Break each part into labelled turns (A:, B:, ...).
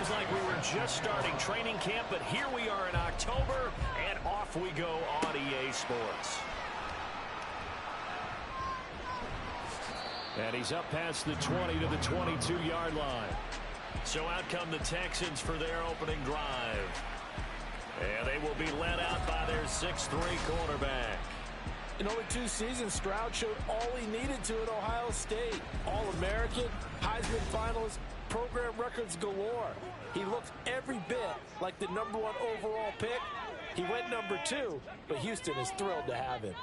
A: seems like we were just starting training camp, but here we are in October, and off we go on EA Sports. And he's up past the 20 to the 22-yard line. So out come the Texans for their opening drive. And they will be led out by their 6'3 quarterback.
B: In only 2 seasons, Stroud showed all he needed to at Ohio State. All-American, Heisman finalist, program records galore. He looks every bit like the #1 overall pick. He went #2, but Houston is thrilled to have him.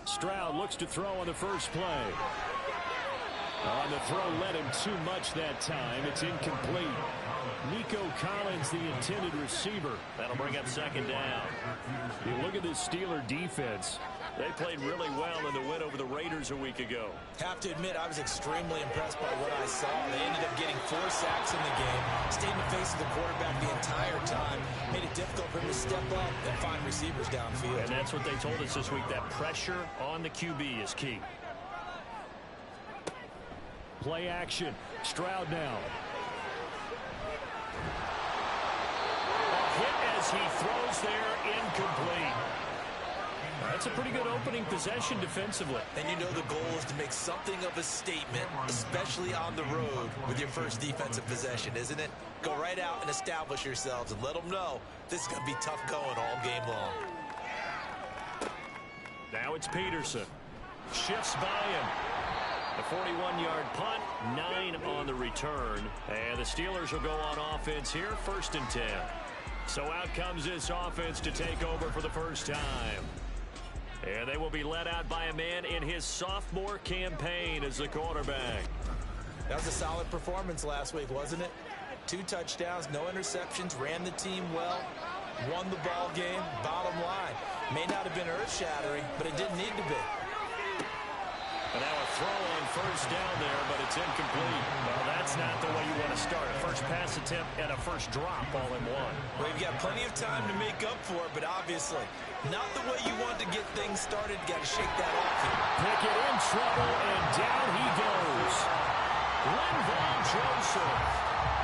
A: Stroud looks to throw on the first play. On the throw, led him too much that time. It's incomplete. Nico Collins, the intended receiver. That'll bring up second down. You look at this Steeler defense. They played really well in the win over the Raiders a week ago.
B: Have to admit, I was extremely impressed by what I saw. They ended up getting 4 sacks in the game, stayed in the face of the quarterback the entire time, made it difficult for him to step up and find receivers downfield.
A: And that's what they told us this week, that pressure on the QB is key. Play action. Stroud now. A hit as he throws there, incomplete. That's a pretty good opening possession defensively.
B: And you know the goal is to make something of a statement, especially on the road with your first defensive possession, isn't it? Go right out and establish yourselves and let them know this is going to be tough going all game long.
A: Now it's Peterson. Shifts by him. The 41-yard punt, 9 on the return. And the Steelers will go on offense here, 1st and 10. So out comes this offense to take over for the first time. And they will be led out by a man in his sophomore campaign as the quarterback.
B: That was a solid performance last week, wasn't it? 2 touchdowns, no interceptions, ran the team well, won the ball game. Bottom line, may not have been earth-shattering, but it didn't need to be.
A: And now a throw on first down there, but it's incomplete. Well, that's not the way you want to start. A first pass attempt and a first drop all in one.
B: Well, you've got plenty of time to make up for it, but obviously not the way you want to get things started. Got to shake that off here.
A: Pickett in trouble, and down he goes. Linval Joseph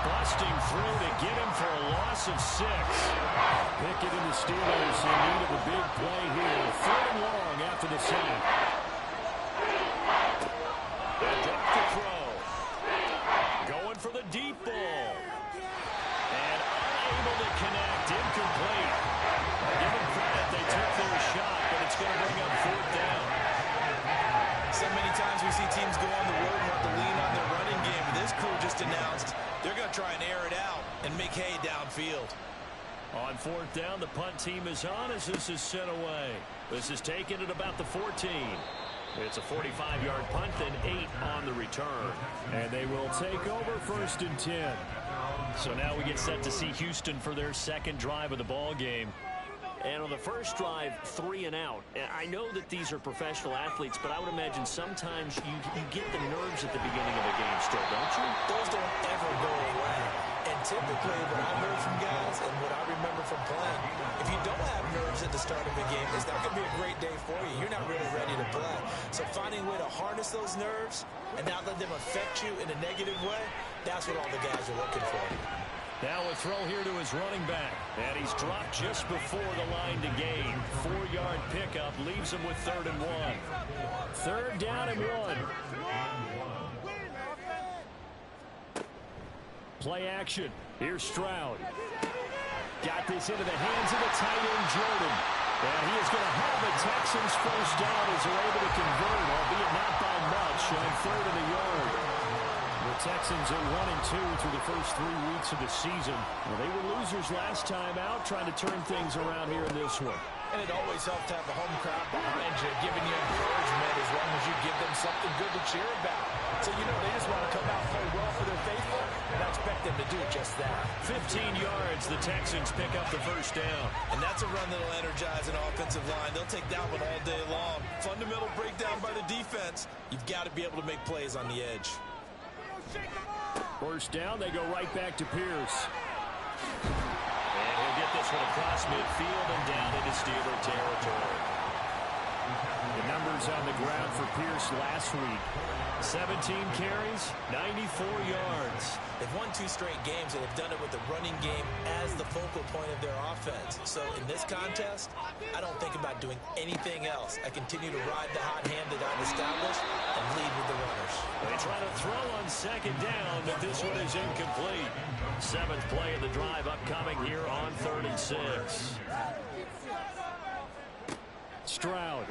A: busting through to get him for a loss of 6. Pickett and the Steelers in need of a big play here. 3rd and long after the sack. Drop to throw. Going for the deep ball. And unable to connect. Incomplete. Give them credit. They took their shot, but it's going to bring up 4th down.
B: So many times we see teams go on the road and have to lean on their running game. This crew just announced they're going to try and air it out and make hay downfield.
A: On 4th down, the punt team is on as this is sent away. This is taken at about the 14. It's a 45-yard punt, then 8 on the return. And they will take over 1st and 10. So now we get set to see Houston for their 2nd drive of the ball game. And on the first drive, 3 and out. I know that these are professional athletes, but I would imagine sometimes you get the nerves at the beginning of a game still, don't you?
B: Those don't ever go away. And typically what I've heard from guys and what I remember from playing, if you don't have nerves at the start of a game, it's not going to be a great day for you. You're not really ready to play. So finding a way to harness those nerves and not let them affect you in a negative way, that's what all the guys are looking for.
A: Now a throw here to his running back. And he's dropped just before the line to gain. 4-yard pickup leaves him with 3rd and 1. 3rd down and 1. Play action. Here's Stroud. Got this into the hands of the tight end, Jordan. And he is going to have the Texans first down as they're able to convert, albeit not by much, on 3rd and a yard. The Texans are 1-2 through the first 3 weeks of the season. Well, they were losers last time out, trying to turn things around here in this one.
B: And it always helps to have the home crowd behind you, giving you encouragement as long as you give them something good to cheer about. So, you know, they just want to come out and play well for their faithful, and I expect them to do just that.
A: 15 yards, the Texans pick up the first down.
B: And that's a run that'll energize an offensive line. They'll take that one all day long. Fundamental breakdown by the defense. You've got to be able to make plays on the edge.
A: First down, they go right back to Pierce. And he'll get this one across midfield and down into Steeler territory. The numbers on the ground for Pierce last week. 17 carries, 94 yards.
B: They've won 2 straight games, and they've done it with the running game as the focal point of their offense. So in this contest, I don't think about doing anything else. I continue to ride the hot hand that I've established and lead with the runners.
A: They try to throw on second down, but this one is incomplete. 7th play of the drive upcoming here on 3rd and 6. Stroud.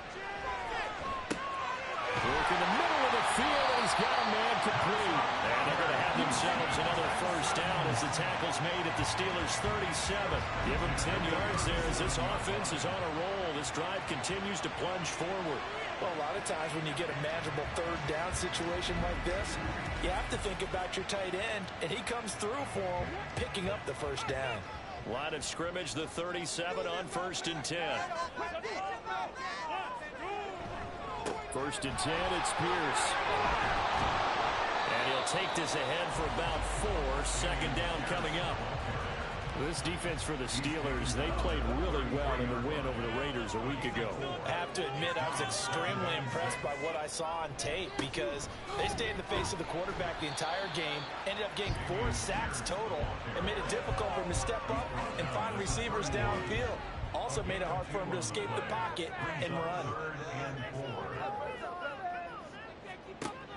A: Work in the middle of the field, and he's got a man complete. And they're going to have themselves another first down as the tackle's made at the Steelers' 37. Give them 10 yards there as this offense is on a roll. This drive continues to plunge forward.
B: Well, a lot of times when you get a manageable 3rd down situation like this, you have to think about your tight end, and he comes through for him, picking up the first down.
A: Line of scrimmage, the 37 on 1st and 10. 1st and 10, it's Pierce. And he'll take this ahead for about 4. 2nd down coming up. This defense for the Steelers, they played really well in the win over the Raiders a week ago.
B: I have to admit, I was extremely impressed by what I saw on tape because they stayed in the face of the quarterback the entire game, ended up getting 4 sacks total, and made it difficult for him to step up and find receivers downfield. Also made it hard for him to escape the pocket and run.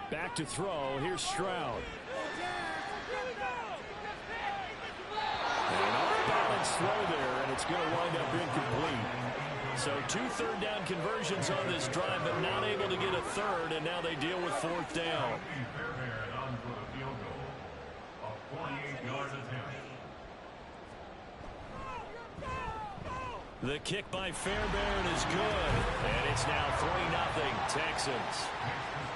A: Back to throw. Here's Stroud. An off-balance throw there, and it's going to wind up incomplete. So 2 third-down conversions on this drive, but not able to get a third, and now they deal with 4th down. The kick by Fairbairn is good, and it's now 3-0 Texans.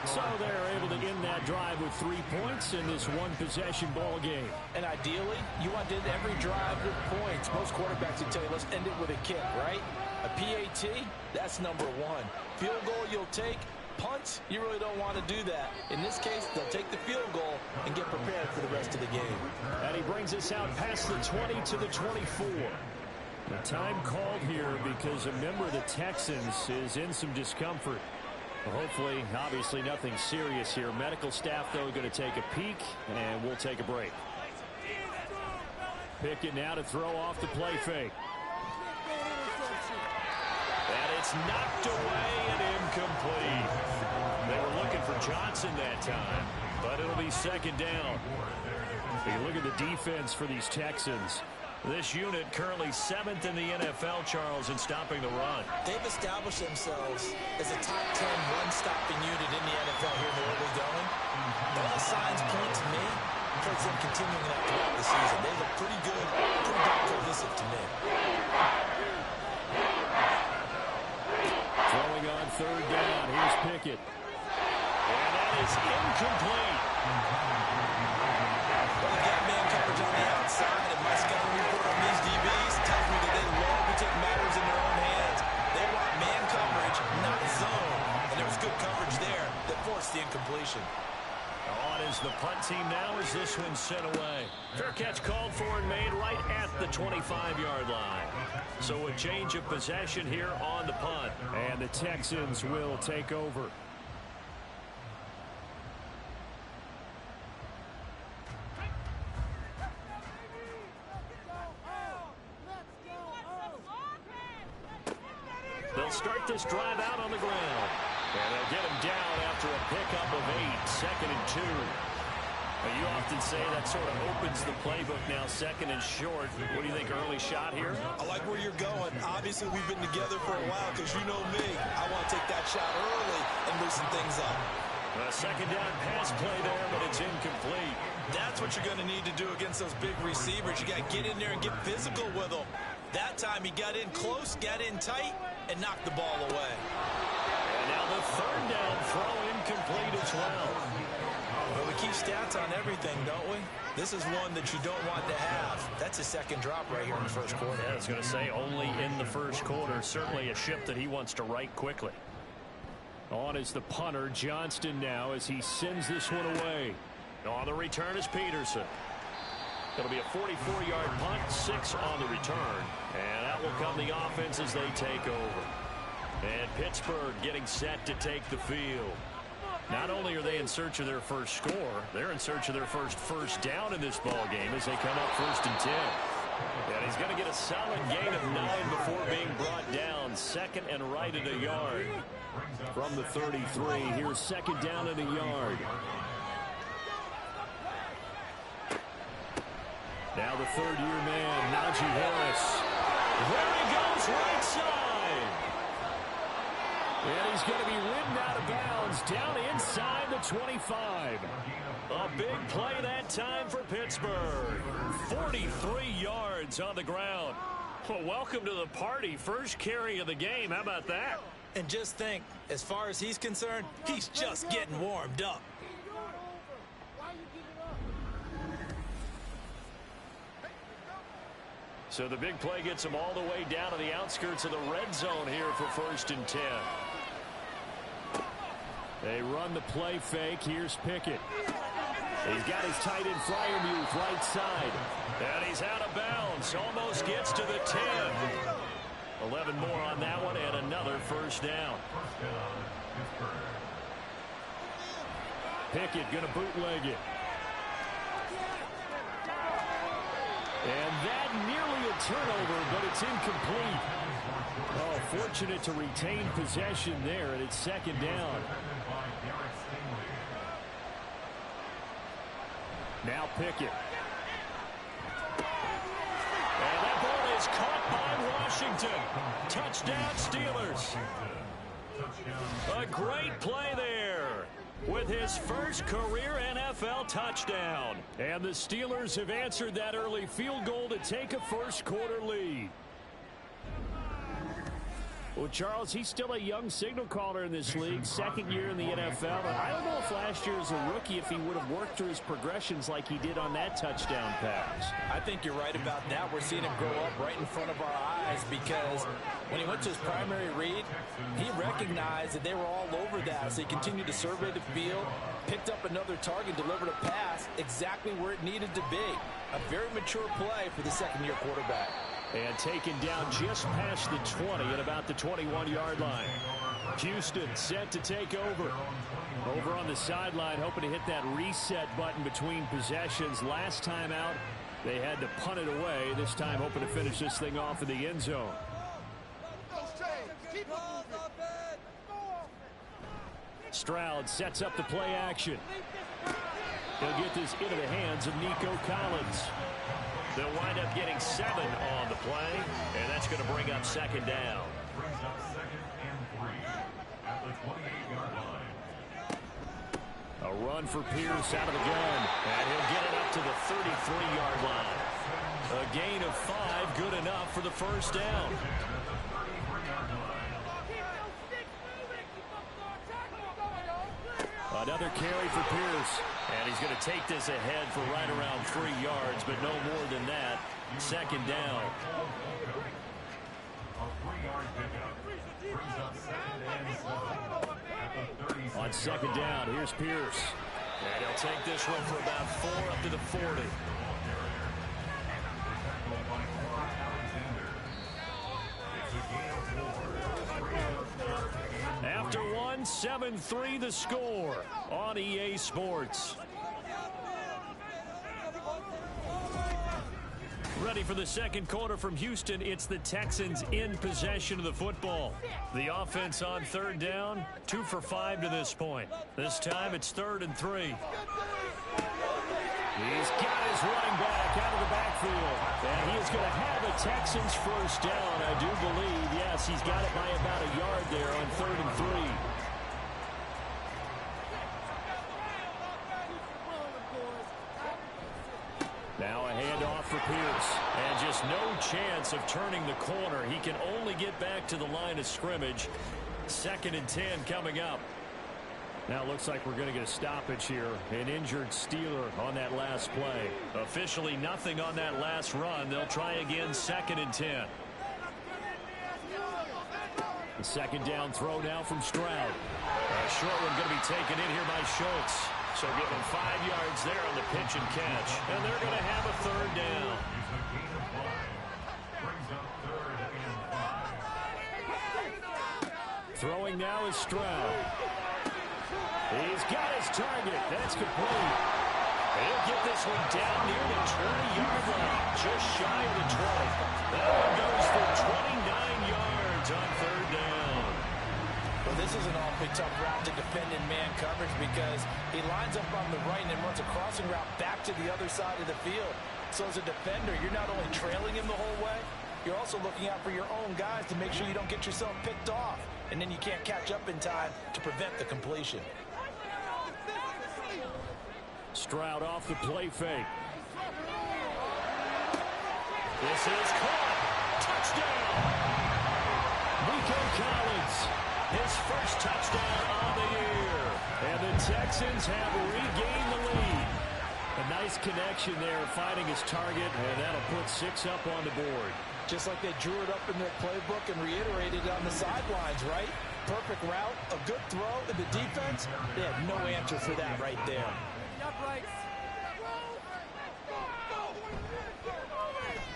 A: So they're able to end that drive with 3 points in this one-possession ball game.
B: And ideally, you want to end every drive with points. Most quarterbacks would tell you, let's end it with a kick, right? A PAT, that's number 1. Field goal you'll take. Punts, you really don't want to do that. In this case, they'll take the field goal and get prepared for the rest of the game.
A: And he brings us out past the 20 to the 24. The time called here because a member of the Texans is in some discomfort. Hopefully, obviously nothing serious here. Medical staff, though, going to take a peek, and we'll take a break. Pickett now to throw off the play fake. And it's knocked away and incomplete. They were looking for Johnson that time, but it'll be 2nd down. You look at the defense for these Texans. This unit currently 7th in the NFL, Charles, in stopping the run.
B: They've established themselves as a top 10 run-stopping unit in the NFL here in the early going. All the signs point to me towards them continuing that throughout the season. They look pretty good, pretty darn cohesive to me.
A: Throwing on 3rd down. Here's Pickett. And that is incomplete.
B: Well, they've got man coverage on the outside, and my scouting report on these DBs tells me that they love to take matters in their own hands. They want man coverage, not zone. And there was good coverage there that forced the incompletion.
A: On is the punt team now as this one's sent away. Fair catch called for and made right at the 25-yard line. So a change of possession here on the punt. And the Texans will take over. They'll start this drive out on the ground. And they'll get him down after a pickup of 8, 2nd and 2. You often say that sort of opens the playbook now, 2nd and short. What do you think, early shot here?
B: I like where you're going. Obviously, we've been together for a while because you know me. I want to take that shot early and loosen things up.
A: A 2nd down pass play there, but it's incomplete.
B: That's what you're going to need to do against those big receivers. You got to get in there and get physical with them. That time he got in close, got in tight, and knocked the ball away.
A: And now the 3rd down throw incomplete as well.
B: Well, we keep stats on everything, don't we? This is one that you don't want to have. That's a 2nd drop right here in the 1st quarter.
A: Yeah, I was going to say only in the 1st quarter. Certainly a ship that he wants to right quickly. On is the punter, Johnston now, as he sends this one away. On the return is Peterson. It'll be a 44-yard punt, 6 on the return. And that will come the offense as they take over. And Pittsburgh getting set to take the field. Not only are they in search of their first score, they're in search of their first down in this ball game as they come up 1st and 10. And he's going to get a solid gain of 9 before being brought down. Second and right at a yard. From the 33, here's 2nd down at a yard. Now the third-year man, Najee Harris. There he goes, right side. And he's going to be ridden out of bounds down inside the 25. A big play that time for Pittsburgh. 43 yards on the ground. Well, welcome to the party. First carry of the game. How about that?
B: And just think, as far as he's concerned, he's just getting warmed up.
A: So the big play gets him all the way down to the outskirts of the red zone here for 1st and 10. They run the play fake. Here's Pickett. He's got his tight end Freiermuth right side. And he's out of bounds. Almost gets to the 10. 11 more on that one and another first down. Pickett going to bootleg it. And that nearly a turnover, but it's incomplete. Oh, fortunate to retain possession there, and it's 2nd down. Now Pickett. And that ball is caught by Washington. Touchdown Steelers. A great play there with his first career NFL touchdown. And the Steelers have answered that early field goal to take a first-quarter lead. Well, Charles, he's still a young signal caller in this league, 2nd year in the NFL. And I don't know if last year as a rookie if he would have worked through his progressions like he did on that touchdown pass.
B: I think you're right about that. We're seeing him grow up right in front of our eyes because when he went to his primary read, he recognized that they were all over that. So he continued to survey the field, picked up another target, delivered a pass exactly where it needed to be. A very mature play for the 2nd-year quarterback.
A: And taken down just past the 20 at about the 21-yard line. Houston set to take over. Over on the sideline, hoping to hit that reset button between possessions. Last time out, they had to punt it away. This time, hoping to finish this thing off in the end zone. Stroud sets up the play action. He'll get this into the hands of Nico Collins. They'll wind up getting 7 on the play, and that's going to bring up 2nd down. A run for Pierce out of the gun, and he'll get it up to the 33-yard line. A gain of 5, good enough for the first down. Another carry for Pierce. And he's going to take this ahead for right around 3 yards, but no more than that. 2nd down. On 2nd down, here's Pierce. And he'll take this one for about 4 up to the 40. After one, 7-3 the score on EA Sports. Ready for the 2nd quarter from Houston. It's the Texans in possession of the football. The offense on 3rd down, 2 for 5 to this point. This time it's 3rd and 3. He's got his running back out of the backfield. And he is going to have a Texans first down, I do believe. Yes, he's got it by about a yard there on 3rd and 3. Now a handoff for Pierce. And just no chance of turning the corner. He can only get back to the line of scrimmage. 2nd and 10 coming up. Now it looks like we're going to get a stoppage here. An injured Steeler on that last play. Officially nothing on that last run. They'll try again 2nd and 10. The 2nd down throw now from Stroud. A short one going to be taken in here by Schultz. So give him 5 yards there on the pitch and catch. And they're going to have a 3rd down. Throwing now is Stroud. He's got his target. That's complete. He'll get this one down near the 20-yard line, just shy of the 20. That one goes for 29 yards on third down.
B: Well, this is an awfully tough route to defend in man coverage because he lines up on the right and then runs a crossing route back to the other side of the field. So as a defender, you're not only trailing him the whole way, you're also looking out for your own guys to make sure you don't get yourself picked off. And then you can't catch up in time to prevent the completion.
A: Stroud off the play fake. This is caught. Touchdown. Nico Collins, his first touchdown on the year. And the Texans have regained the lead. A nice connection there, finding his target, and that'll put 6 up on the board.
B: Just like they drew it up in their playbook and reiterated it on the sidelines, right? Perfect route, a good throw, and the defense, they had no answer for that right there.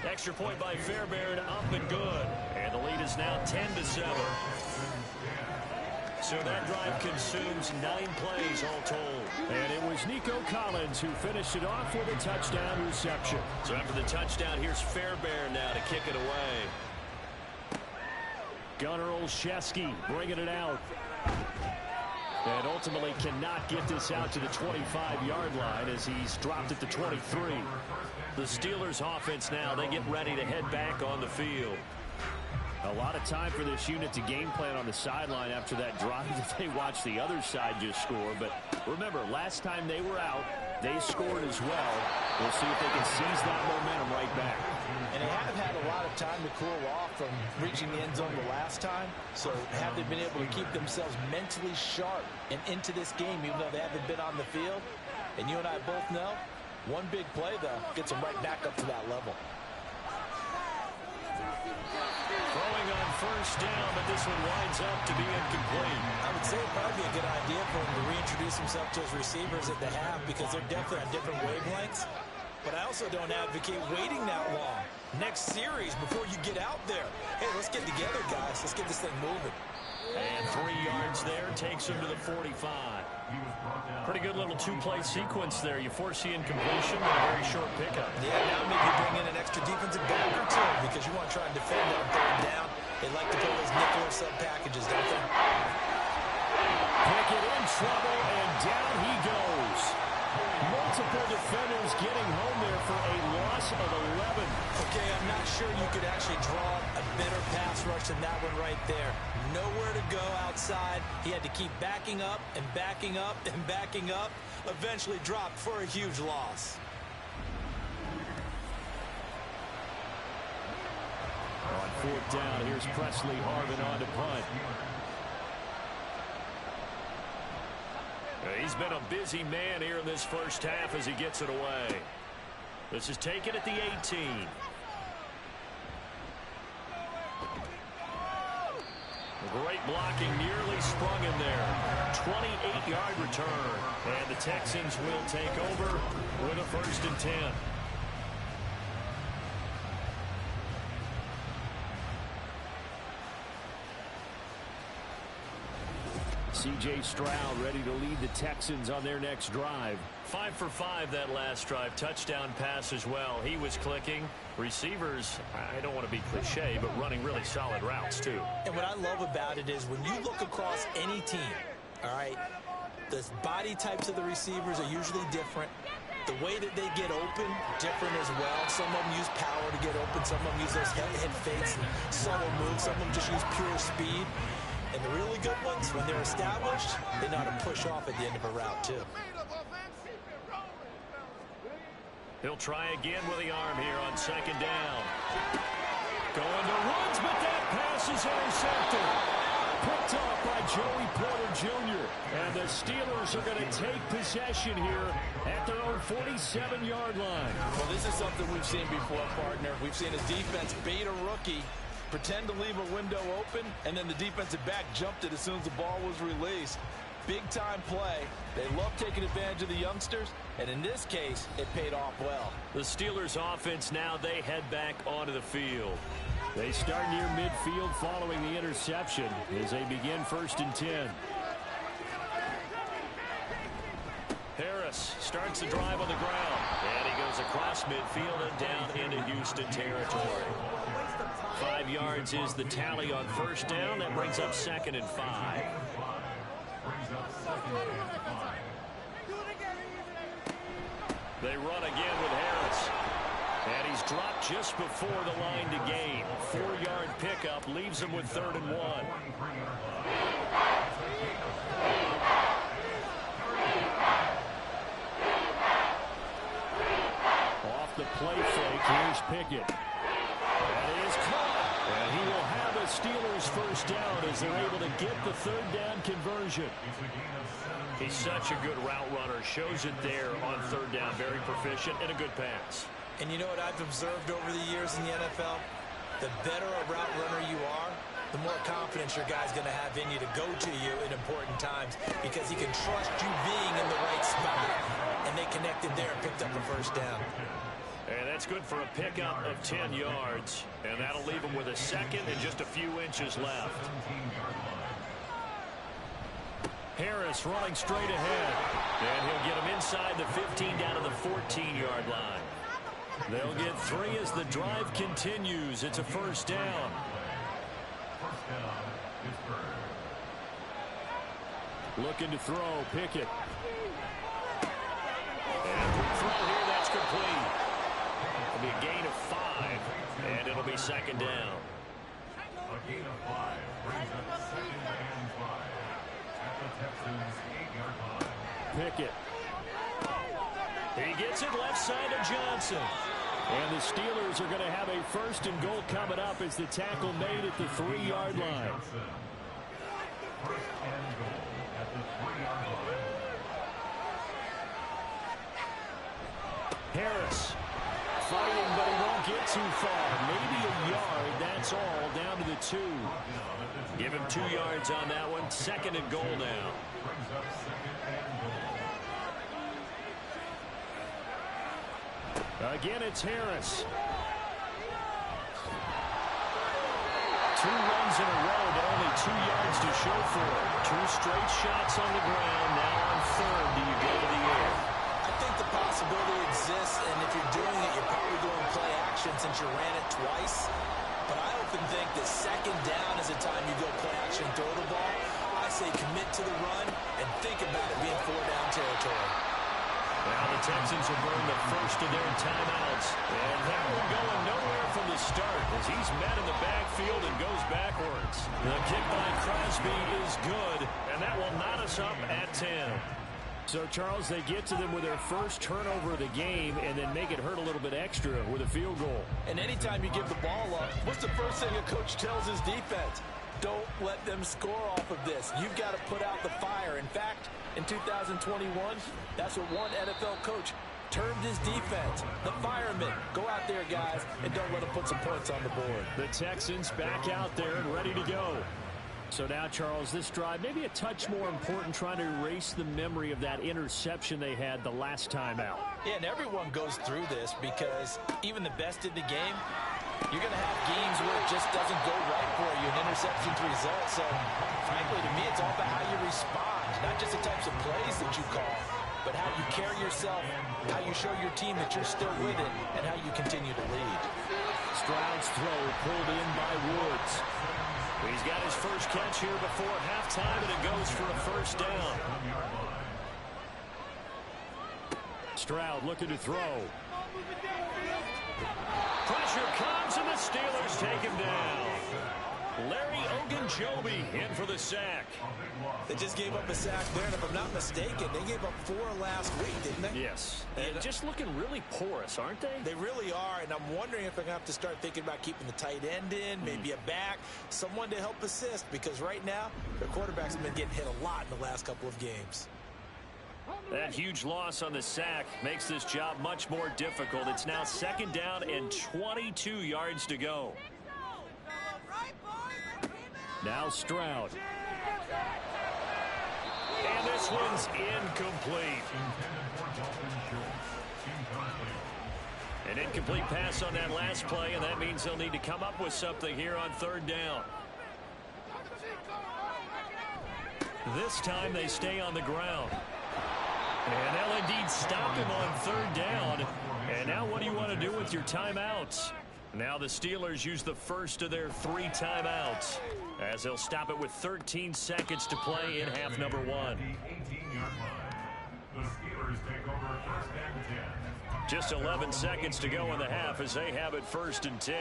A: Extra point by Fairbairn, up and good. And the lead is now 10-7. So that drive consumes 9 plays all told. And it was Nico Collins who finished it off with a touchdown reception. So after the touchdown, here's Fairbairn now to kick it away. Gunnar Olszewski bringing it out. And ultimately cannot get this out to the 25-yard line as he's dropped at the 23. The Steelers offense now, they get ready to head back on the field. A lot of time for this unit to game plan on the sideline after that drive that they watched the other side just score. But remember, last time they were out, they scored as well. We'll see if they can seize that momentum right back.
B: And they have had a lot of time to cool off from reaching the end zone the last time. So have they been able to keep themselves mentally sharp and into this game, even though they haven't been on the field? And you and I both know, one big play, though, gets them right back up to that level.
A: Throwing on first down, but this one winds up to be incomplete.
B: I would say it'd probably be a good idea for him to reintroduce himself to his receivers at the half because they're definitely on different wavelengths. But I also don't advocate waiting that long. Next series before you get out there. Hey, let's get together, guys. Let's get this thing moving.
A: And 3 yards there takes him to the 45. Pretty good little 2-play sequence there. You foresee incompletion and a very short pickup.
B: Yeah, now maybe bring in an extra defensive back or two because you want to try and defend on third down. They like to play those nickel or sub packages, don't they?
A: Pickett in trouble, and down he goes. Multiple defenders getting home there for a loss of 11.
B: Okay, I'm not sure you could actually draw a better pass rush than that one right there. Nowhere to go outside. He had to keep backing up and backing up and backing up. Eventually dropped for a huge loss.
A: On fourth down, here's Presley Harvin on to punt. He's been a busy man here in this first half as he gets it away. This is taken at the 18. Great blocking, nearly sprung in there. 28-yard return. And the Texans will take over with a 1st and 10. C.J. Stroud ready to lead the Texans on their next drive. 5 for 5 that last drive. Touchdown pass as well. He was clicking. Receivers, I don't want to be cliche, but running really solid routes too.
B: And what I love about it is when you look across any team, all right, the body types of the receivers are usually different. The way that they get open, different as well. Some of them use power to get open. Some of them use those head fakes and subtle moves. Some of them just use pure speed. And the really good ones, when they're established, they know how to push off at the end of a route, too.
A: He'll try again with the arm here on 2nd down. Going to Woods, but that pass is intercepted. Picked off by Joey Porter Jr. And the Steelers are going to take possession here at their own 47-yard line.
B: Well, this is something we've seen before, partner. We've seen a defense bait a rookie, pretend to leave a window open, and then the defensive back jumped it as soon as the ball was released. Big-time play. They love taking advantage of the youngsters, and in this case, it paid off well.
A: The Steelers offense now, they head back onto the field. They start near midfield following the interception as they begin 1st and 10. Harris starts the drive on the ground. And he goes across midfield and down into Houston territory. 5 yards is the tally on 1st down. That brings up 2nd and 5. They run again with Harris. And he's dropped just before the line to gain. 4-yard pickup leaves him with 3rd and 1. Off the play fake, here's Pickett. That is caught. And he will have a Steelers 1st down as they're able to get the 3rd down conversion. He's such a good route runner. Shows it there on 3rd down. Very proficient and a good pass.
B: And you know what I've observed over the years in the NFL? The better a route runner you are, the more confidence your guy's going to have in you to go to you in important times because he can trust you being in the right spot. And they connected there and picked up a 1st down.
A: And that's good for a pickup of 10 yards. And that'll leave him with a 2nd and just a few inches left. Harris running straight ahead. And he'll get him inside the 15 down to the 14-yard line. They'll get 3 as the drive continues. It's a 1st down. Looking to throw, Pickett. And quick throw here, that's complete. It'll be a gain of 5, and it'll be 2nd down.
C: A gain of 5 brings up 2nd and 5 at the Texans' 8-yard line.
A: Pickett. He gets it left side of Johnson. And the Steelers are going to have a 1st and goal coming up as the tackle made at the 3-yard line.
C: 1st and goal at the 3-yard line.
A: Harris fighting, but he won't get too far. Maybe a yard, that's all, down to the 2. Give him 2 yards on that one. 2nd and goal now.
C: Brings up 2nd and goal.
A: Again, it's Harris. 2 runs in a row, but only 2 yards to show for it. 2 straight shots on the ground. Now on 3rd, do you go to the air?
B: I think the possibility exists, and if you're doing it, you're probably going play action since you ran it twice. But I often think that 2nd down is the time you go play action and throw the ball. I say commit to the run and think about it being 4-down territory.
A: Now the Texans will burn the 1st of their timeouts. And that one going nowhere from the start as he's met in the backfield and goes backwards. The kick by Crosby is good, and that will knot us up at 10. So, Charles, they get to them with their 1st turnover of the game and then make it hurt a little bit extra with a field goal.
B: And anytime you give the ball up, what's the first thing a coach tells his defense? Don't let them score off of this. You've got to put out the fire. In fact, in 2021, that's what one NFL coach termed his defense. The firemen. Go out there, guys, and don't let them put some points on the board.
A: The Texans back out there and ready to go. So now, Charles, this drive maybe a touch more important, trying to erase the memory of that interception they had the last time out.
B: Yeah, and everyone goes through this because even the best in the game, you're going to have games where it just doesn't go right for you, and interceptions result. So, frankly, to me, it's all about how you respond, not just the types of plays that you call, but how you carry yourself, how you show your team that you're still with it, and how you continue to lead.
A: Stroud's throw pulled in by Woods. He's got his first catch here before halftime, and it goes for a 1st down. Stroud looking to throw. Pressure comes, and the Steelers take him down. Larry Ogunjobi in for the sack.
B: They just gave up a sack there, and if I'm not mistaken, they gave up 4 last week, didn't they?
A: Yes. And just looking really porous, aren't they?
B: They really are, and I'm wondering if they're going to have to start thinking about keeping the tight end in, maybe a back, someone to help assist, because right now, their quarterback's been getting hit a lot in the last couple of games.
A: That huge loss on the sack makes this job much more difficult. It's now 2nd down and 22 yards to go. Now Stroud. And this one's incomplete. An incomplete pass on that last play, and that means they'll need to come up with something here on third down. This time they stay on the ground. And they'll indeed stop him on third down. And now what do you want to do with your timeouts? Now the Steelers use the first of their 3 timeouts, as they'll stop it with 13 seconds to play in half number 1.
C: The Steelers take over first and 10.
A: Just 11 seconds to go in the half as they have it first and 10.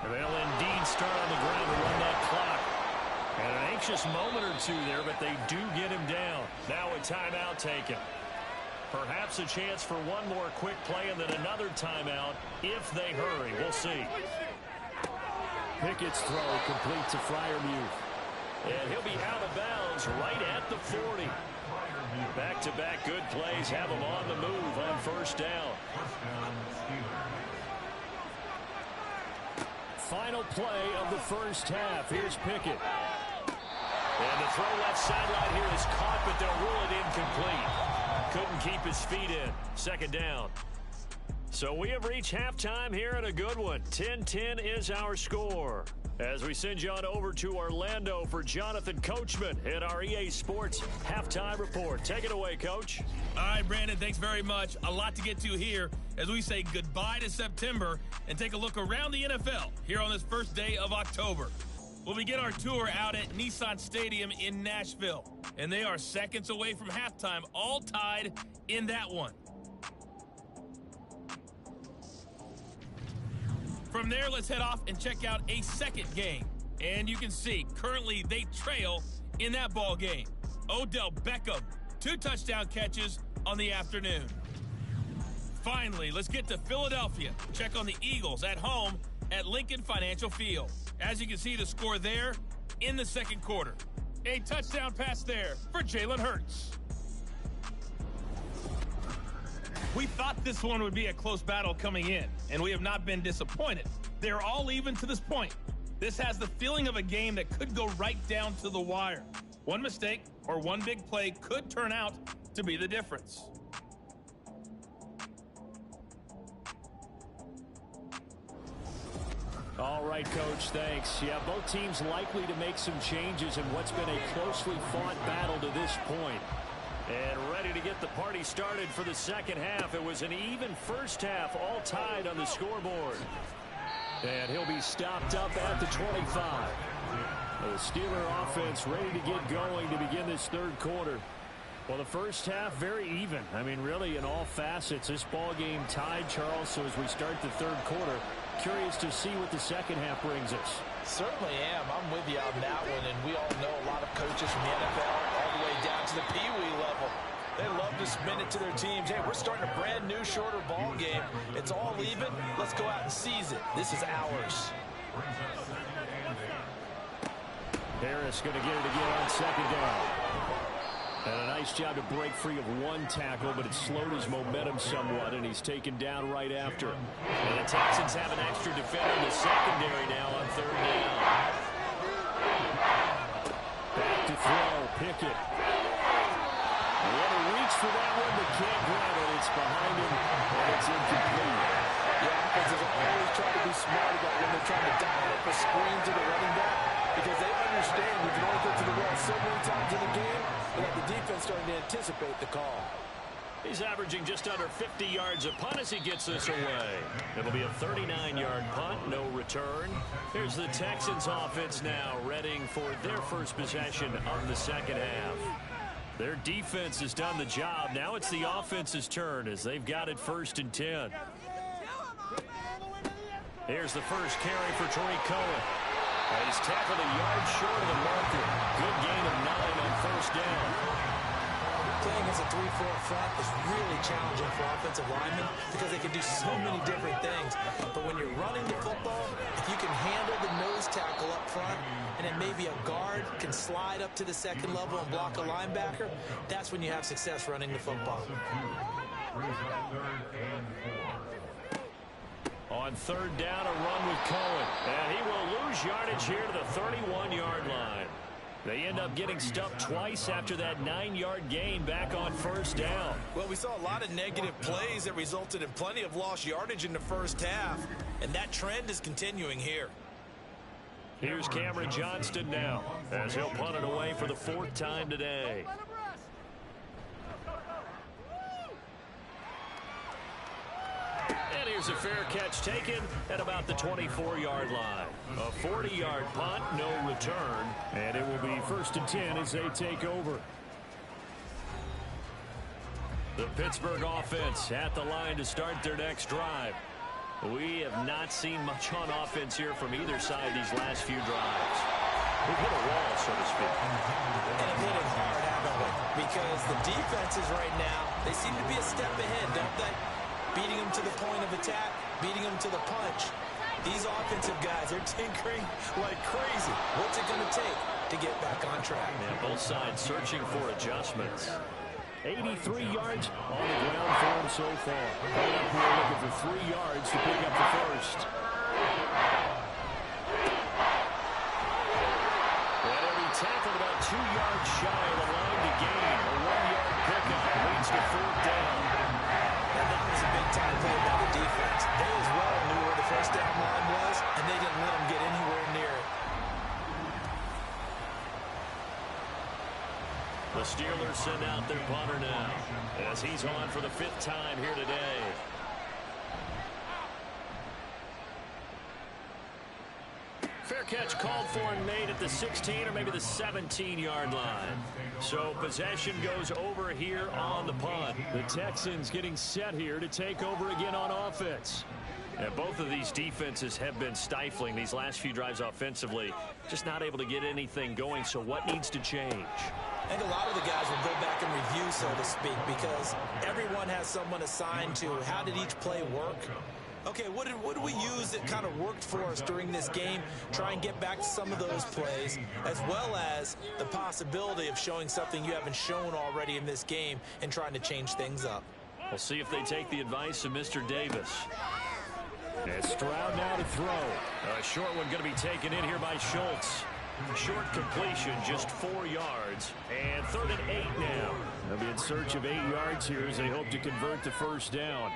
A: And they'll indeed start on the ground to run that clock. And an anxious moment or two there, but they do get him down. Now a timeout taken. Perhaps a chance for one more quick play and then another timeout if they hurry. We'll see. Pickett's throw complete to Freiermuth. And he'll be out of bounds right at the 40. Back-to-back good plays have him on the move on first down. Final play of the first half. Here's Pickett. And the throw left sideline here is caught, but they'll rule it incomplete. Couldn't keep his feet in. Second down. So we have reached halftime here at a good one. 10-10 is our score. As we send you on over to Orlando for Jonathan Coachman at our EA Sports Halftime Report. Take it away, Coach.
D: All right, Brandon, thanks very much. A lot to get to here as we say goodbye to September and take a look around the NFL here on this first day of October. We'll begin our tour out at Nissan Stadium in Nashville, and they are seconds away from halftime, all tied in that one. From there, let's head off and check out a second game. And you can see, currently they trail in that ball game. Odell Beckham, 2 touchdown catches on the afternoon. Finally, let's get to Philadelphia. Check on the Eagles at home at Lincoln Financial Field. As you can see, the score there in the second quarter. A touchdown pass there for Jalen Hurts. We thought this one would be a close battle coming in, and we have not been disappointed. They're all even to this point. This has the feeling of a game that could go right down to the wire. One mistake or one big play could turn out to be the difference.
A: All right, Coach, thanks. Yeah, both teams likely to make some changes in what's been a closely fought battle to this point. And ready to get the party started for the second half. It was an even first half, all tied on the scoreboard. And he'll be stopped up at the 25. The Steeler offense ready to get going to begin this third quarter. Well, the first half, very even. I mean, really, in all facets, this ball game tied, Charles. So as we start the third quarter, curious to see what the second half brings us.
B: Certainly am. I'm with you on that one, and we all know a lot of coaches from the NFL all the way down to the Pee Wee level. They love to spin it to their teams. Hey, we're starting a brand new, shorter ball game. It's all even. Let's go out and seize it. This is ours.
A: Harris going to get it again on second down. And a nice job to break free of one tackle, but it slowed his momentum somewhat, and he's taken down right after. And the Texans have an extra defender in the secondary now on third down. Back to throw, Pickett. What a reach for that one, but can't grab it. It's behind him, and it's incomplete.
B: Yeah, offenses always try to be smart about when they're trying to dial up a screen to the running back, because they understand you can only get to the well so many times in the game, but the defense starting to anticipate the call.
A: He's averaging just under 50 yards a punt as he gets this away. It'll be a 39-yard punt, no return. Here's the Texans offense now, readying for their first possession of the second half. Their defense has done the job. Now it's the offense's turn as they've got it first and 10. Here's the first carry for Tariq Cohen. He's tackled a yard short of the marker. Good gain of 9 on first down.
B: Playing as a 3-4 front is really challenging for offensive linemen because they can do so many different things. But when you're running the football, if you can handle the nose tackle up front, and then maybe a guard can slide up to the second level and block a linebacker, that's when you have success running the football.
A: On third down, a run with Cohen. And he will lose yardage here to the 31-yard line. They end up getting stuffed twice after that 9-yard gain back on first down.
B: Well, we saw a lot of negative plays that resulted in plenty of lost yardage in the first half, and that trend is continuing here.
A: Here's Cameron Johnston now as he'll punt it away for the 4th time today. And here's a fair catch taken at about the 24-yard line. A 40-yard punt, no return, and it will be 1st and 10 as they take over. The Pittsburgh offense at the line to start their next drive. We have not seen much on offense here from either side these last few drives. We've hit a wall, so to speak.
B: And it hit it hard, haven't we? Because the defenses right now, they seem to be a step ahead, don't they? Beating them to the point of attack, beating them to the punch. These offensive guys are tinkering like crazy. What's it going to take to get back on track?
A: Yeah, both sides searching for adjustments. 83 yards on the ground for him so far. Right up here looking for 3 yards to pick up the first. And every tackle about 2 yards shy of the line to gain. A 1-yard pickup leads to 4th down.
B: And that was a big-time play by the defense. They as well knew where the first down line was, and they didn't let them get anywhere near it.
A: The Steelers send out their punter now as he's on for the 5th time here today. Fair catch called for and made at the 16 or maybe the 17-yard line. So possession goes over here on the punt. The Texans getting set here to take over again on offense. And both of these defenses have been stifling these last few drives offensively. Just not able to get anything going, so what needs to change?
B: I think a lot of the guys will go back and review, so to speak, because everyone has someone assigned to how did each play work. Okay, what did we use that kind of worked for us during this game? Try and get back to some of those plays, as well as the possibility of showing something you haven't shown already in this game and trying to change things up.
A: We'll see if they take the advice of Mr. Davis. And Stroud now to throw. A short one going to be taken in here by Schultz. Short completion, just 4 yards. And 3rd and 8 now. They'll be in search of 8 yards here as they hope to convert the first down.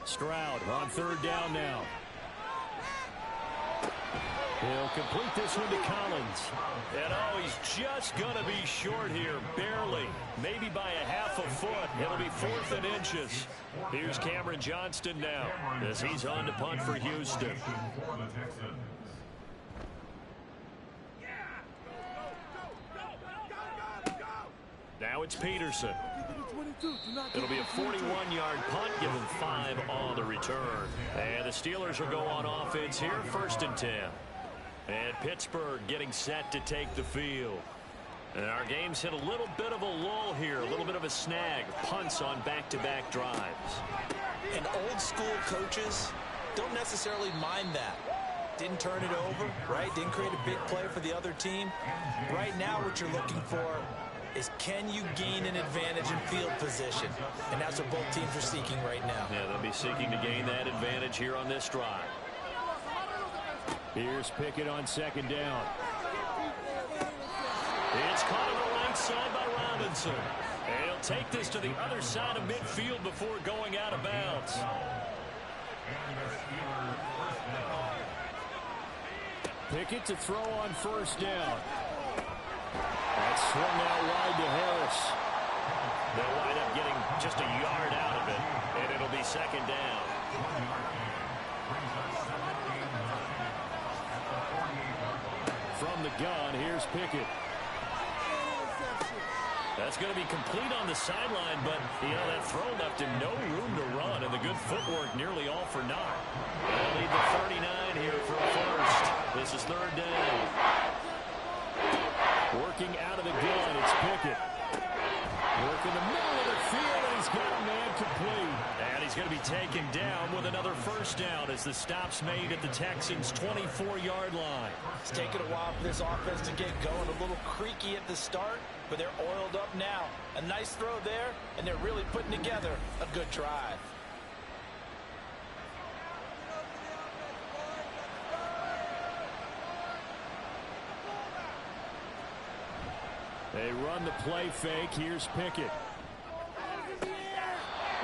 A: Stroud on 3rd down now. He'll complete this one to Collins. And oh, he's just going to be short here, barely. Maybe by a half a foot. It'll be 4th and inches. Here's Cameron Johnston now as he's on to punt for Houston. Now it's Peterson. It'll be a 41-yard punt, give him 5 on the return. And the Steelers will go on offense here, 1st and 10. And Pittsburgh getting set to take the field. And our game's hit a little bit of a lull here, a little bit of a snag. Punts on back-to-back drives.
B: And old school coaches don't necessarily mind that. Didn't turn it over, right? Didn't create a big play for the other team. Right now what you're looking for is can you gain an advantage in field position? And that's what both teams are seeking right now.
A: Yeah, they'll be seeking to gain that advantage here on this drive. Here's Pickett on 2nd down. It's caught on the right side by Robinson. And he'll take this to the other side of midfield before going out of bounds. Pickett to throw on 1st down. That's swung out wide to Harris. They'll wind up getting just a yard out of it, and it'll be 2nd down. From the gun, here's Pickett. That's going to be complete on the sideline, but, you know, that throw left him no room to run, and the good footwork nearly all for naught. They'll lead the 39 here for 1st. This is 3rd down. Working out of the gun, it's Pickett. Working the middle of the field, and he's got a man complete. And he's going to be taken down with another 1st down as the stop's made at the Texans' 24-yard line.
B: It's taken a while for this offense to get going. A little creaky at the start, but they're oiled up now. A nice throw there, and they're really putting together a good drive.
A: They run the play fake. Here's Pickett.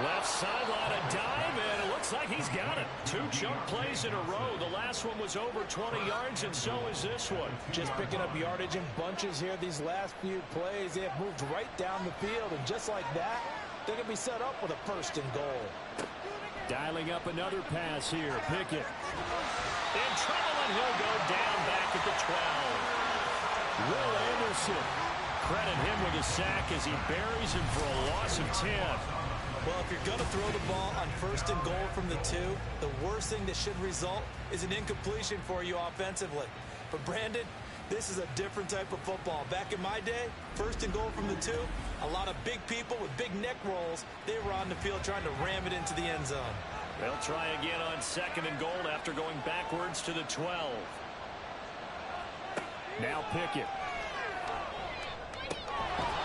A: Left sideline, a dive, and it looks like he's got it. 2 chunk plays in a row. The last one was over 20 yards, and so is this one.
B: Just picking up yardage in bunches here. These last few plays, they have moved right down the field, and just like that, they're going to be set up with a 1st and goal.
A: Dialing up another pass here. Pickett. In trouble, and he'll go down back at the 12. Will Anderson. Credit him with a sack as he buries him for a loss of 10.
B: Well, if you're going to throw the ball on 1st and goal from the 2, the worst thing that should result is an incompletion for you offensively. But, Brandon, this is a different type of football. Back in my day, 1st and goal from the 2, a lot of big people with big neck rolls, they were on the field trying to ram it into the end zone.
A: They'll try again on 2nd and goal after going backwards to the 12. Now Pickett.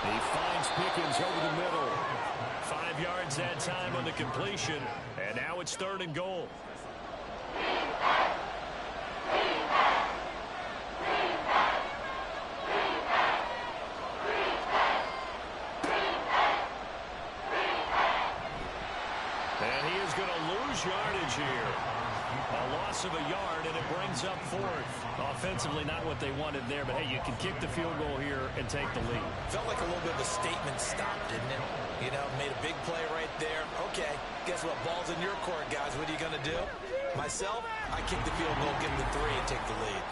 A: He finds Pickens over the middle. 5 yards that time on the completion, and now it's 3rd and goal. And he is going to lose yardage here. A loss of a yard, and it brings up 4th. Offensively, not what they wanted there, but hey, you can kick the field goal here and take the lead.
B: Felt like a little bit of a statement stop, didn't it? You know, made a big play right there. Okay, guess what? Ball's in your court, guys. What are you going to do? Myself, I kick the field goal, give them the 3, and take the lead.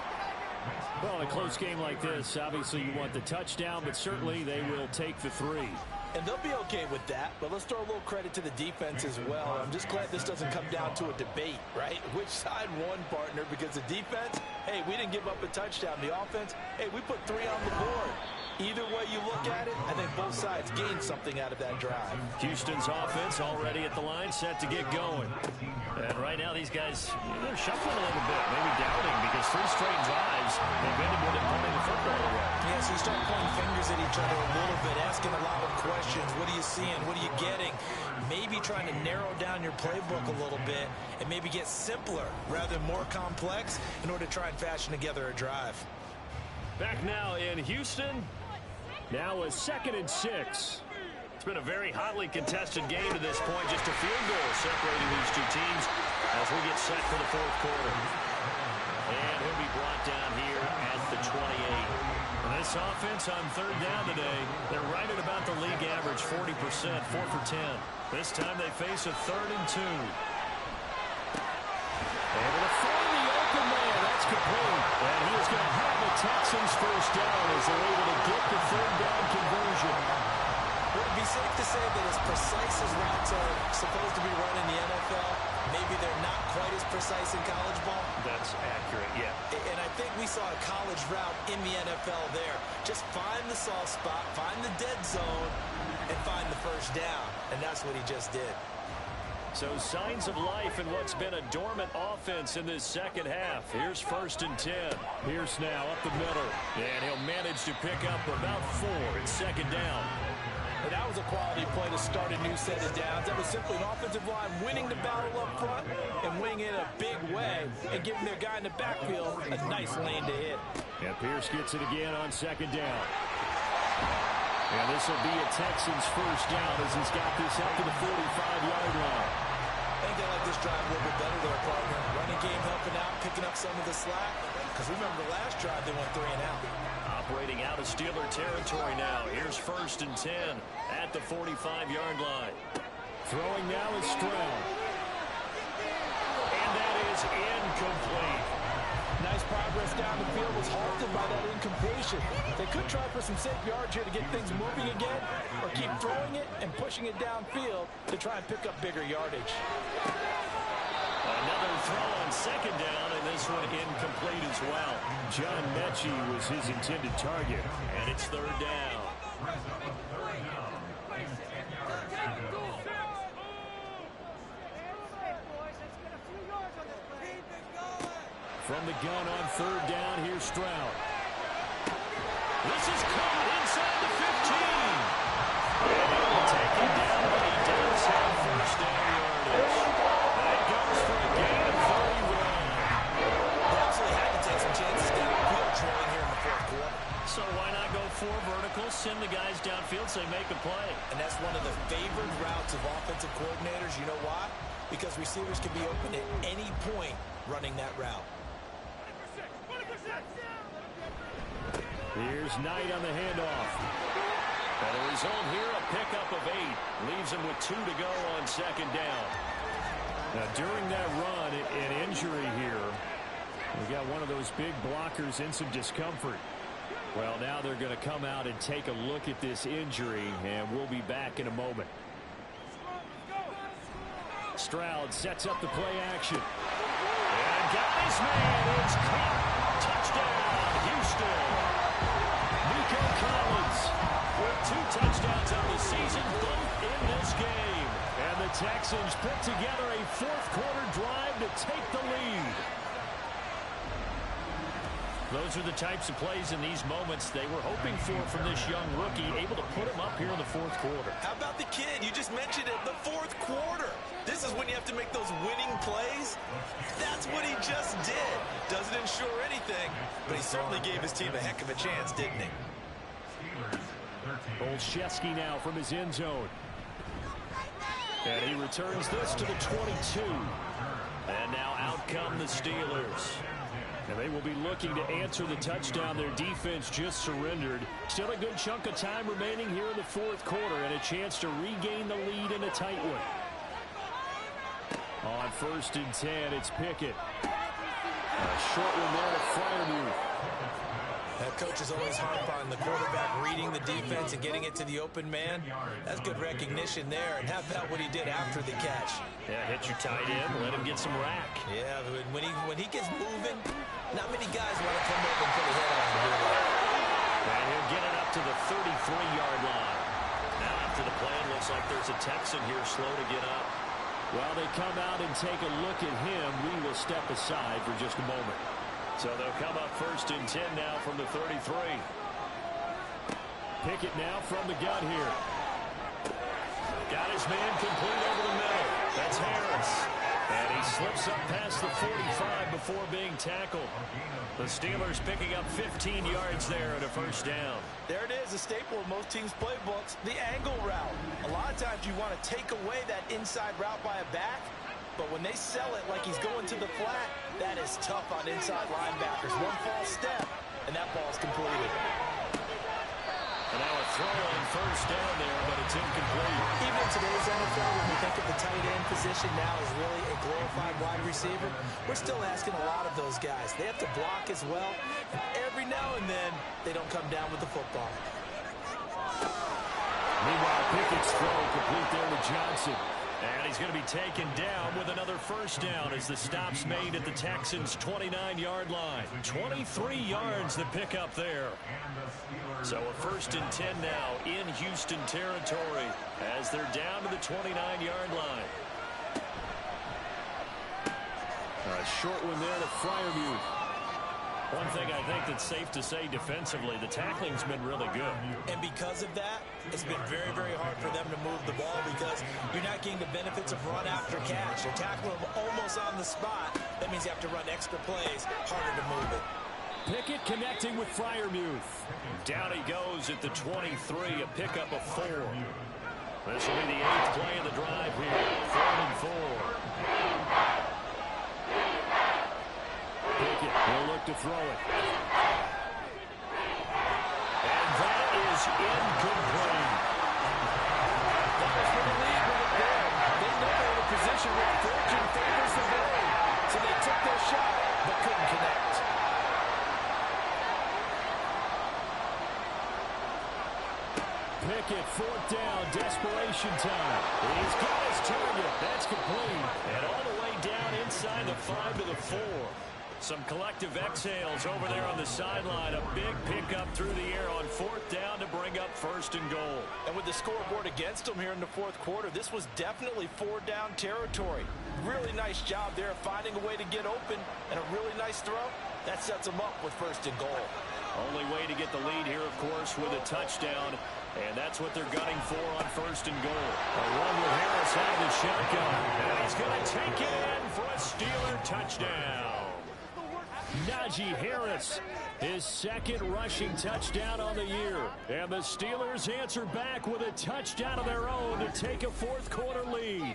A: Well, in a close game like this, obviously you want the touchdown, but certainly they will take the 3.
B: And they'll be okay with that, but let's throw a little credit to the defense as well. I'm just glad this doesn't come down to a debate, right? Which side won, partner? Because the defense, hey, we didn't give up a touchdown. The offense, hey, we put 3 on the board. Either way you look at it, I think both sides gained something out of that drive.
A: Houston's offense already at the line, set to get going. And right now these guys, they're shuffling a little bit, maybe doubting, because 3 straight drives, they've ended with it putting the football away.
B: Yeah, so you start pointing fingers at each other a little bit, asking a lot of questions. What are you seeing? What are you getting? Maybe trying to narrow down your playbook a little bit and maybe get simpler rather than more complex in order to try and fashion together a drive.
A: Back now in Houston. Now a 2nd and 6. It's been a very hotly contested game to this point. Just a field goal separating these 2 teams as we get set for the 4th quarter. And he'll be brought down here at the 28. And this offense on 3rd down today, they're right at about the league average, 40%, 4 for 10. This time they face a 3rd and 2. Able to find the open man. That's complete. And he is going to have a Texans 1st down as they're able to get the 3rd down conversion.
B: Would it be safe to say that as precise as routes are supposed to be run in the NFL, maybe they're not quite as precise in college ball?
A: That's accurate, yeah.
B: And I think we saw a college route in the NFL there. Just find the soft spot, find the dead zone, and find the 1st down. And that's what he just did.
A: So signs of life in what's been a dormant offense in this 2nd half. Here's 1st and 10. Pierce now up the middle. And he'll manage to pick up about 4 in 2nd down.
B: And that was a quality play to start a new set of downs. That was simply an offensive line winning the battle up front and winning it in a big way and giving their guy in the backfield a nice lane to hit.
A: And Pierce gets it again on 2nd down. And this will be a Texans 1st down as he's got this up to the 45-yard line.
B: I think they like this drive a little bit better there, partner. Running game helping out, picking up some of the slack. Because remember the last drive, they went 3 and out.
A: Operating out of Steeler territory now. Here's 1st and 10 at the 45-yard line. Throwing now is Stroud. And that is incomplete.
B: Nice progress down the field, was halted by that incompletion. They could try for some safe yards here to get things moving again, or keep throwing it and pushing it downfield to try and pick up bigger yardage.
A: Another throw on 2nd down, and this one incomplete as well. John Mechie was his intended target, and it's 3rd down. From the gun on 3rd down, here's Stroud. This is caught inside the 15. And he will take it down, but he does have 1st down yardage. And it goes for a gain of 31.
B: They absolutely had to take some chances downfield trailing here in the 4th quarter.
A: So why not go 4 vertical, send
B: offensive coordinators. You know why? Because receivers can be open at any point running that route.
A: Here's Knight on the handoff. And the result here, a pickup of 8. Leaves him with 2 to go on second down. Now, during that run, an injury here. We got one of those big blockers in some discomfort. Well, now they're going to come out and take a look at this injury, and we'll be back in a moment. Stroud sets up the play action. And got his man. It's caught. Touchdown, Houston. Nico Collins with 2 touchdowns on the season, both in this game. And the Texans put together a fourth-quarter drive to take the lead. Those are the types of plays in these moments they were hoping for from this young rookie, able to put him up here in the fourth quarter.
B: How about the kid? You just mentioned it, the fourth quarter. This is when you have to make those winning plays. That's what he just did. Doesn't ensure anything, but he certainly gave his team a heck of a chance, didn't he?
A: Olszewski now from his end zone. And he returns this to the 22. And now out come the Steelers. And they will be looking to answer the touchdown their defense just surrendered. Still a good chunk of time remaining here in the fourth quarter and a chance to regain the lead in a tight one. On 1st and 10, it's Pickett. A short one there to Freiermuth.
B: That coach is always harp on the quarterback reading the defense and getting it to the open man. That's good recognition there. And how about what he did after the catch?
A: Yeah, hit your tight end, let him get some rack.
B: Yeah, when he gets moving, not many guys want to come up and put a head on him.
A: And he'll get it up to the 33-yard line. Now after the play, it looks like there's a Texan here slow to get up. While they come out and take a look at him, we will step aside for just a moment. So they'll come up 1st and 10 now from the 33. Pickett now from the gun here. Got his man complete over the middle. That's Harris. And he slips up past the 45 before being tackled. The Steelers picking up 15 yards there at a 1st down.
B: There it is, a staple of most teams' playbooks, the angle route. A lot of times you want to take away that inside route by a back, but when they sell it like he's going to the flat, that is tough on inside linebackers. One false step, and that ball's completed.
A: And now a throw on 1st down there, but it's incomplete.
B: Even in today's NFL, when we think of the tight end position now as really a glorified wide receiver, we're still asking a lot of those guys. They have to block as well, and every now and then, they don't come down with the football.
A: Meanwhile, Pickett's throw complete there to Johnson. And he's going to be taken down with another 1st down as the stop's made at the Texans' 29-yard line. 23 yards the pickup there. So a 1st and 10 now in Houston territory as they're down to the 29-yard line. A short one there to Freiermuth. One thing I think that's safe to say defensively, the tackling's been really good.
B: And because of that, it's been very, very hard for them to move the ball because you're not getting the benefits of run after catch. You're tackling them almost on the spot. That means you have to run extra plays, harder to move it.
A: Pickett connecting with Freiermuth. Down he goes at the 23, a pickup of 4. This will be the 8th play of the drive here. 3rd and 4. Pickett will look to throw it. And that is incomplete.
B: That was for the lead right there. They know they're in a position where fortune favors the brave. So they took their shot, but couldn't connect.
A: Pickett, 4th down, desperation time. He's got his target. That's complete. And all the way down inside the 5 to the 4. Some collective exhales over there on the sideline. A big pickup through the air on 4th down to bring up 1st and goal.
B: And with the scoreboard against them here in the 4th quarter, this was definitely 4-down territory. Really nice job there of finding a way to get open and a really nice throw. That sets them up with 1st and goal.
A: Only way to get the lead here, of course, with a touchdown. And that's what they're gunning for on 1st and goal. A run with Harris out of the shotgun. And he's going to take it in for a Steeler touchdown. Najee Harris, his second rushing touchdown on the year. And the Steelers answer back with a touchdown of their own to take a fourth quarter lead.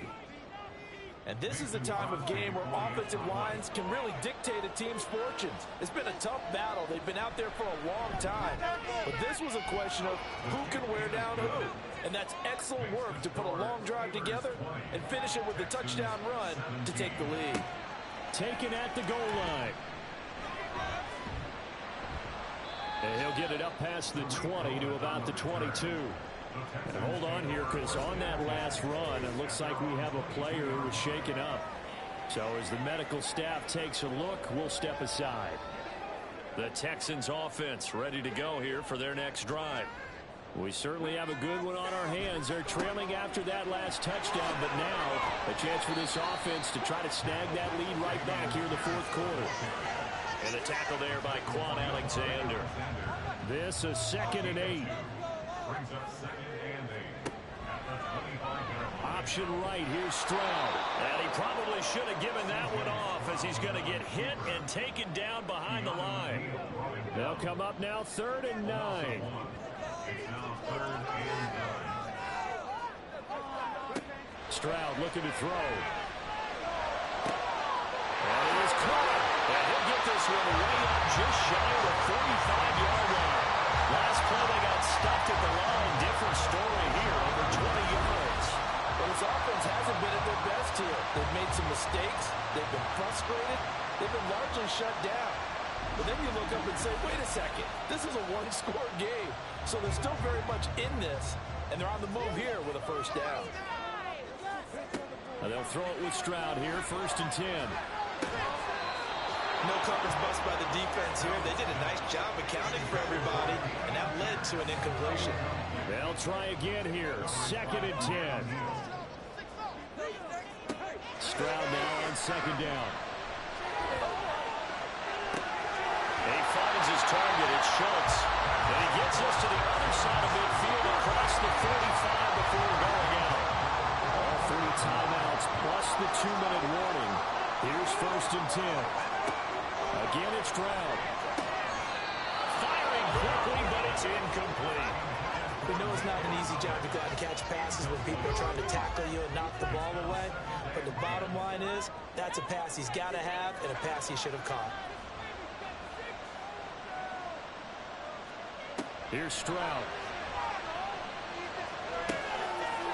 B: And this is the time of game where offensive lines can really dictate a team's fortunes. It's been a tough battle. They've been out there for a long time. But this was a question of who can wear down who. And that's excellent work to put a long drive together and finish it with a touchdown run to take the lead.
A: Taken at the goal line. And he'll get it up past the 20 to about the 22. And hold on here, because on that last run, it looks like we have a player who was shaken up. So as the medical staff takes a look, we'll step aside. The Texans offense ready to go here for their next drive. We certainly have a good one on our hands. They're trailing after that last touchdown, but now a chance for this offense to try to snag that lead right back here in the fourth quarter. And the tackle there by Quan Alexander. This is 2nd and 8. Option right, here's Stroud. And he probably should have given that one off, as he's going to get hit and taken down behind the line. They'll come up now 3rd and 9. Stroud looking to throw. And he is caught. And he'll get this one way up just shy of the 45-yard line. Last play they got stuffed at the line. Different story here, over 20 yards.
B: But his offense hasn't been at their best here. They've made some mistakes. They've been frustrated. They've been largely shut down. But then you look up and say, wait a second, this is a one-score game. So they're still very much in this, and they're on the move here with a first down.
A: And they'll throw it with Stroud here, 1st and 10.
B: No coverage bust by the defense here. They did a nice job accounting for everybody, and that led to an incompletion.
A: They'll try again here, 2nd and 10. Stroud now on 2nd down. And he finds his target, it's Schultz. And he gets us to the other side of midfield across the 45 before going out. All 3 timeouts plus the 2-minute warning. Here's 1st and 10. Again, it's Stroud. Firing quickly, but it's incomplete.
B: We know it's not an easy job to go out and catch passes when people are trying to tackle you and knock the ball away. But the bottom line is, that's a pass he's got to have and a pass he should have caught.
A: Here's Stroud.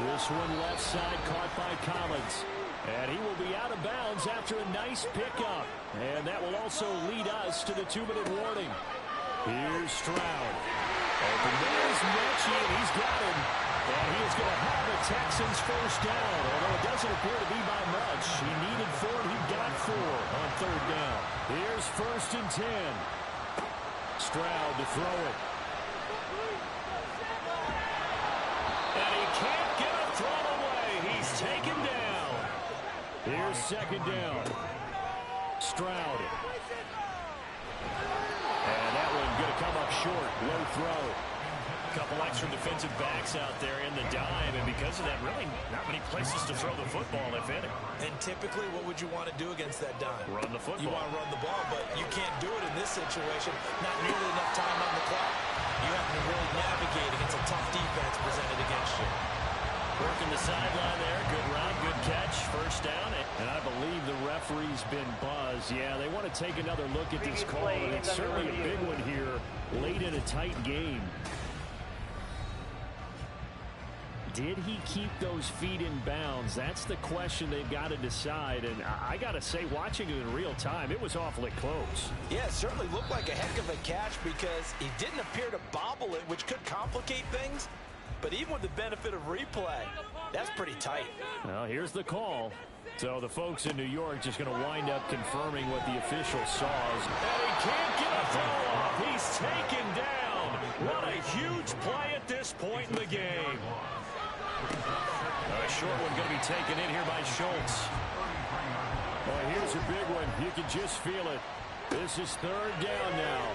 A: This one left side caught by Collins. And he will be out of bounds after a nice pickup. And that will also lead us to the 2-minute warning. Here's Stroud. Open there's Mechie, and he's got him. And he is going to have a Texans first down. Although it doesn't appear to be by much. He needed 4, and he got 4 on 3rd down. Here's 1st and 10. Stroud to throw it. And he can't get a throw away. He's taken down. Here's 2nd down. Stroud. And that one going to come up short. Low throw. A couple extra defensive backs out there in the dime, and because of that, really not many places to throw the football, if any.
B: And typically, what would you want to do against that dime?
A: Run the football.
B: You want to run the ball, but you can't do it in this situation. Not nearly enough time on the clock. You have to really navigate against a tough defense presented against you.
A: Working the sideline there. Good run, good catch. First down. And I believe the referee's been buzzed. Yeah, they want to take another look at this call, and it's certainly a big one here late in a tight game. Did he keep those feet in bounds? That's the question they've got to decide. And I got to say, watching it in real time, it was awfully close.
B: Yeah, it certainly looked like a heck of a catch because he didn't appear to bobble it, which could complicate things. But even with the benefit of replay, that's pretty tight.
A: Well, here's the call. So the folks in New York just going to wind up confirming what the official saw. And he can't get a throw off. He's taken down. What a huge play at this point in the game. A short one going to be taken in here by Schultz. Well, here's a big one. You can just feel it. This is 3rd down now.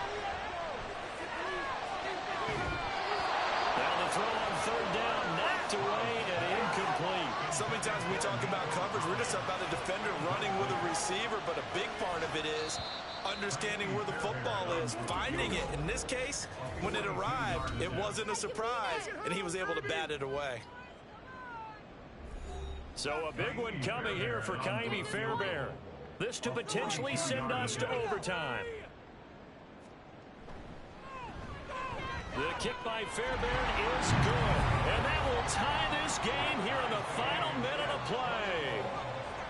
A: Now the throw on 3rd down, knocked away and incomplete.
B: So many times we talk about coverage. We're just about a defender running with a receiver, but a big part of it is understanding where the football is, finding it. In this case, when it arrived, it wasn't a surprise, and he was able to bat it away.
A: So a big one coming here for Kymie Fairbairn. This to potentially send us to overtime. The kick by Fairbairn is good. And that will tie this game here in the final minute of play.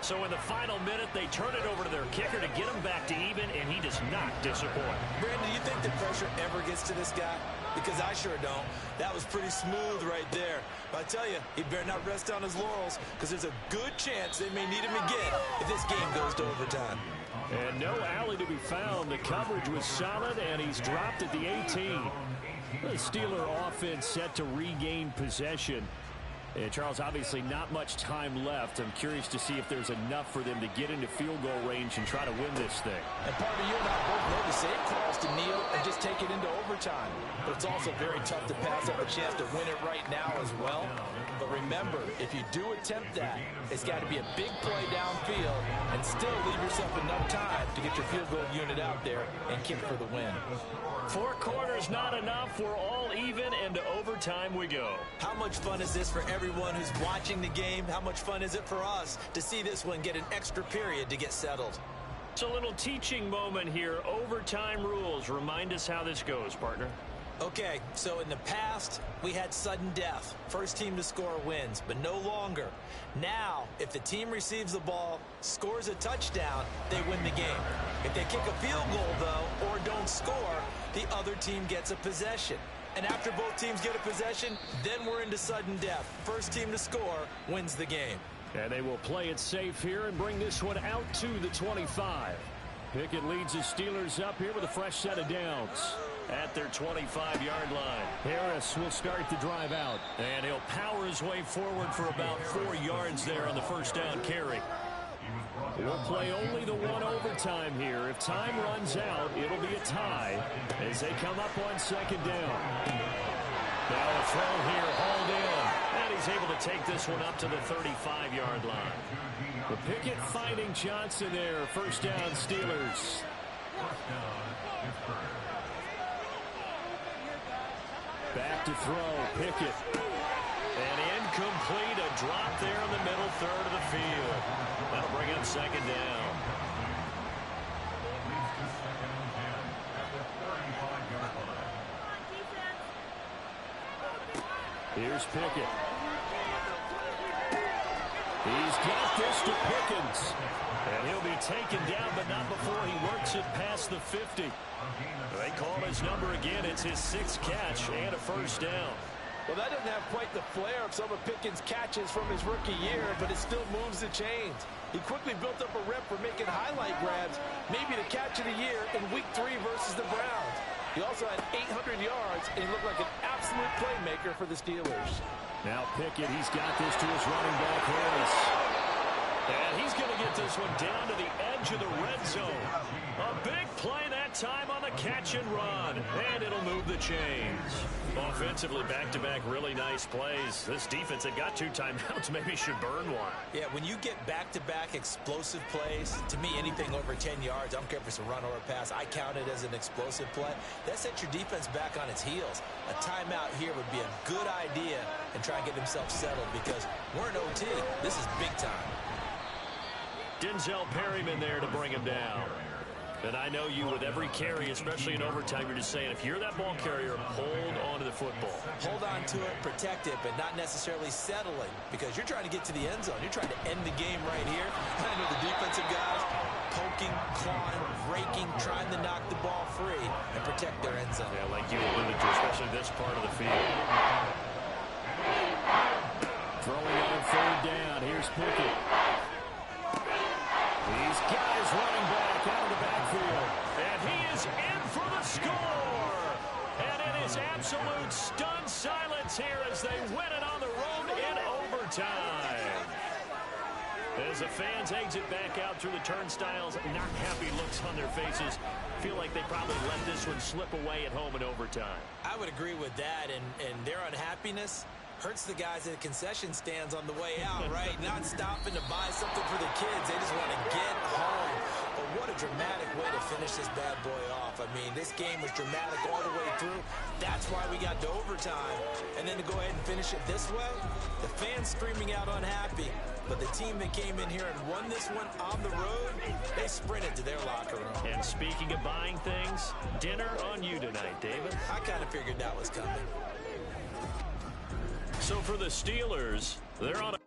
A: So in the final minute, they turn it over to their kicker to get him back to even, and he does not disappoint.
B: Brandon, do you think the pressure ever gets to this guy? Because I sure don't. That was pretty smooth right there. But I tell you, he better not rest on his laurels, because there's a good chance they may need him again if this game goes to overtime.
A: And no alley to be found. The coverage was solid, and he's dropped at the 18. The Steeler offense set to regain possession. And Charles, obviously not much time left. I'm curious to see if there's enough for them to get into field goal range and try to win this thing.
B: And part of you and I both know the same calls to kneel and just take it into overtime. But it's also very tough to pass up a chance to win it right now as well. But remember, if you do attempt that, it's got to be a big play downfield and still leave yourself enough time to get your field goal unit out there and kick for the win.
A: 4 quarters not enough. We're all even, and to overtime we go.
B: How much fun is this for everyone who's watching the game? How much fun is it for us to see this one get an extra period to get settled?
A: It's a little teaching moment here. Overtime rules. Remind us how this goes, partner.
B: Okay, so in the past, we had sudden death. First team to score wins, but no longer. Now, if the team receives the ball, scores a touchdown, they win the game. If they kick a field goal, though, or don't score, the other team gets a possession. And after both teams get a possession, then we're into sudden death. First team to score wins the game.
A: And they will play it safe here and bring this one out to the 25. Pickett leads the Steelers up here with a fresh set of downs at their 25-yard line. Harris will start the drive out, and he'll power his way forward for about 4 yards there on the first down carry. We'll play only the one overtime here. If time runs out, it'll be a tie as they come up on second down. Now a throw here, hauled in, and he's able to take this one up to the 35-yard line. The Pickett finding Johnson there. First down, Steelers. Back to throw, Pickett. And incomplete, a drop there in the middle third of the field. That'll bring up second down. Here's Pickett. He's got this to Pickens. And he'll be taken down, but not before he works it past the 50. They call his number again. It's his 6th catch and a first down.
B: Well, that doesn't have quite the flair of some of Pickens' catches from his rookie year, but it still moves the chains. He quickly built up a rep for making highlight grabs, maybe the catch of the year in Week 3 versus the Browns. He also had 800 yards, and he looked like an absolute playmaker for the Steelers.
A: Now Pickett, he's got this to his running back, Harris. And he's going to get this one down to the edge of the red zone. A big play that time on the catch and run. And it'll move the chains. Offensively, back-to-back really nice plays. This defense that got 2 timeouts maybe should burn one.
B: Yeah, when you get back-to-back explosive plays, to me, anything over 10 yards, I don't care if it's a run or a pass, I count it as an explosive play. That sets your defense back on its heels. A timeout here would be a good idea and try and get themselves settled because we're in OT. This is big time.
A: Denzel Perryman there to bring him down. And I know you with every carry, especially in overtime, you're just saying, if you're that ball carrier, hold on to the football.
B: Hold on to it, protect it, but not necessarily settling because you're trying to get to the end zone. You're trying to end the game right here. I know the defensive guys poking, clawing, raking, trying to knock the ball free and protect their end zone.
A: Yeah, like you alluded to, especially this part of the field. Throwing on third down. Here's Pickett. He's got his running back out of the backfield. And he is in for the score. And it is absolute stunned silence here as they win it on the road in overtime. As the fans exit back out through the turnstiles, not happy looks on their faces. Feel like they probably let this one slip away at home in overtime.
B: I would agree with that, and their unhappiness Hurts the guys at the concession stands on the way out, right? Not stopping to buy something for the kids. They just want to get home. But what a dramatic way to finish this bad boy off. I mean, this game was dramatic all the way through. That's why we got to overtime. And then to go ahead and finish it this way, the fans screaming out unhappy. But the team that came in here and won this one on the road, they sprinted to their locker room.
A: And speaking of buying things, dinner on you tonight, David.
B: I kind of figured that was coming.
A: So for the Steelers, they're on a